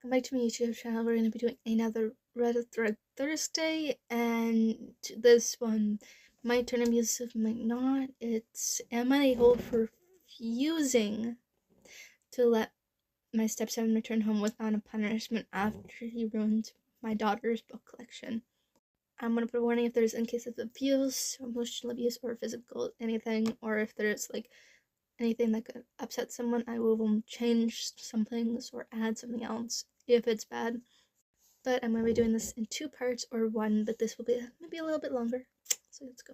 Welcome back to my YouTube channel. We're going to be doing another Reddit Thread Thursday, and this one might turn abusive, might not. It's, am I able for refusing to let my stepson return home without a punishment after he ruined my daughter's book collection? I'm going to put a warning if there's in case of abuse, emotional abuse, or physical anything, or if there's like anything that could upset someone, I will change some things or add something else if it's bad. But I'm going to be doing this in 2 parts or 1, but this will be maybe a little bit longer. So let's go.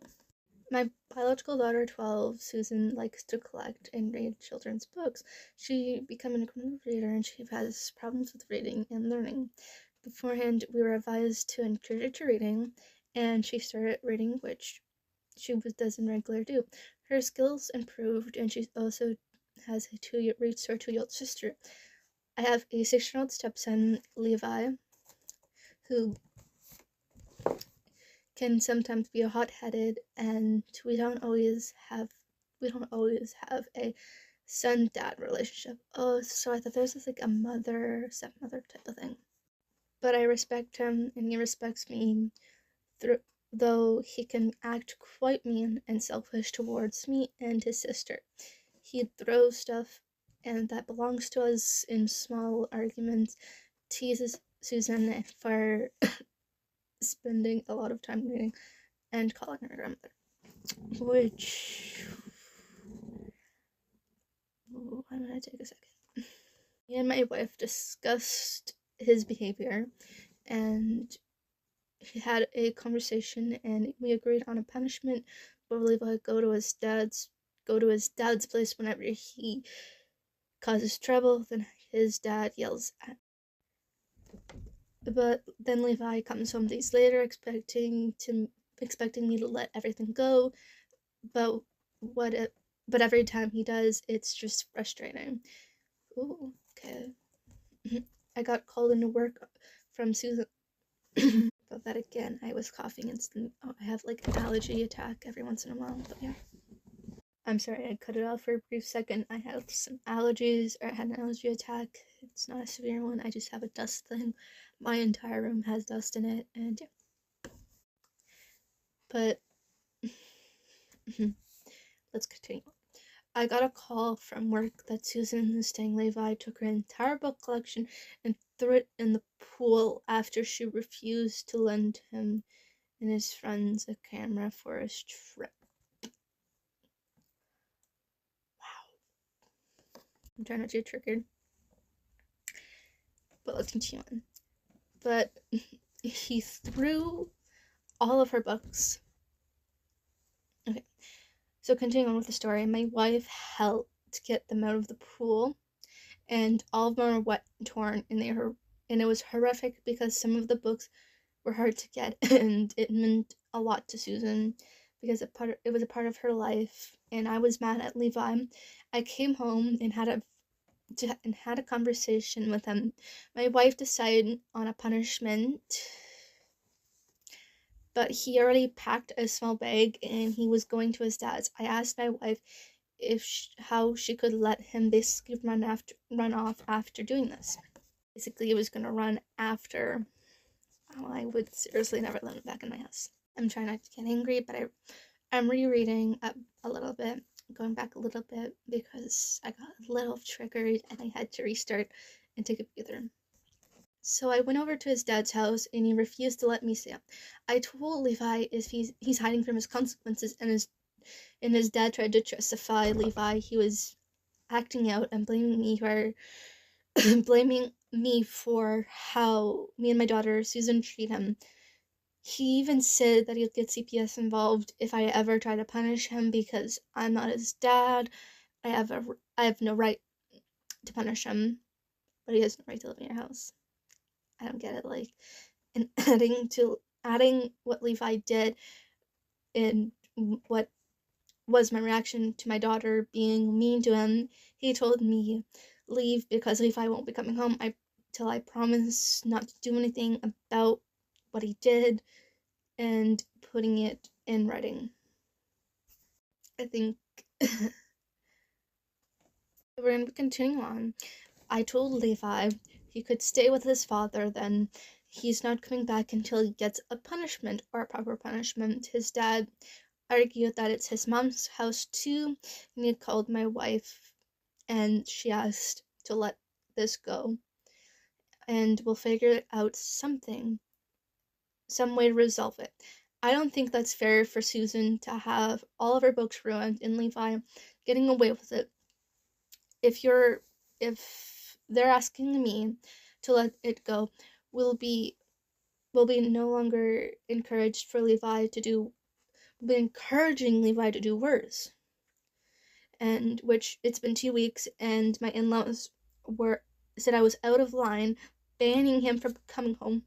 My biological daughter, 12, Susan, likes to collect and read children's books. She became an incredible reader and she has problems with reading and learning. Beforehand, we were advised to encourage her to reading, and she started reading, which she doesn't regularly do. Her skills improved, and she also has a 2-year-old sister. I have a 6-year-old stepson, Levi, who can sometimes be hot-headed, and we don't always have a son-dad relationship. Oh, so I thought there was like a mother stepmother type of thing. But I respect him, and he respects me, though he can act quite mean and selfish towards me and his sister. He throws stuff and that belongs to us in small arguments, teases Susan for spending a lot of time reading, and calling her grandmother. Which, I'm gonna take a second. Me and my wife discussed his behavior, and he had a conversation, and we agreed on a punishment. But Levi go to his dad's place whenever he causes trouble. Then his dad yells at. But then Levi comes home days later, expecting me to let everything go. But every time he does, it's just frustrating. Ooh, okay. I got called into work from Susan. But that again, I was coughing and I have like an allergy attack every once in a while. But yeah, I'm sorry, I cut it off for a brief second. I have some allergies, or I had an allergy attack. It's not a severe one. I just have a dust thing. My entire room has dust in it, and yeah. But let's continue. I got a call from work that Susan Mustang Levi took her entire book collection and threw it in the pool after she refused to lend him and his friends a camera for his trip. Wow. I'm trying not to get triggered. But let's continue on. But he threw all of her books. Okay. So continuing on with the story, my wife helped get them out of the pool, and all of them were wet and torn, and it was horrific because some of the books were hard to get, and it meant a lot to Susan because it was a part of her life, and I was mad at Levi. I came home and had a conversation with him. My wife decided on a punishment, but he already packed a small bag and he was going to his dad's. I asked my wife how she could let him basically run off after doing this. Basically, he was gonna run after. Oh, I would seriously never let him back in my house. I'm trying not to get angry, but I'm rereading a little bit, going back a little bit because I got a little triggered and I had to restart and take a breather. So I went over to his dad's house and he refused to let me stay up. I told Levi if he's hiding from his consequences, and his dad tried to justify Levi. He was acting out and blaming me for how me and my daughter Susan treat him. He even said that he'll get CPS involved if I ever try to punish him because I'm not his dad. I have no right to punish him, but he has no right to live in your house. I don't get it. Like, and adding what Levi did and what was my reaction to my daughter being mean to him. He told me leave because Levi won't be coming home till I promise not to do anything about what he did, and putting it in writing. I think we're gonna continue on. I told Levi he could stay with his father, then he's not coming back until he gets a punishment, or a proper punishment. His dad argued that it's his mom's house too, and he called my wife, and she asked to let this go, and we'll figure out some way to resolve it. I don't think that's fair for Susan to have all of her books ruined and Levi getting away with it. If they're asking me to let it go, we'll be no longer encouraged for Levi to do we'll be encouraging Levi to do worse. And which it's been 2 weeks, and my in-laws said I was out of line, banning him from coming home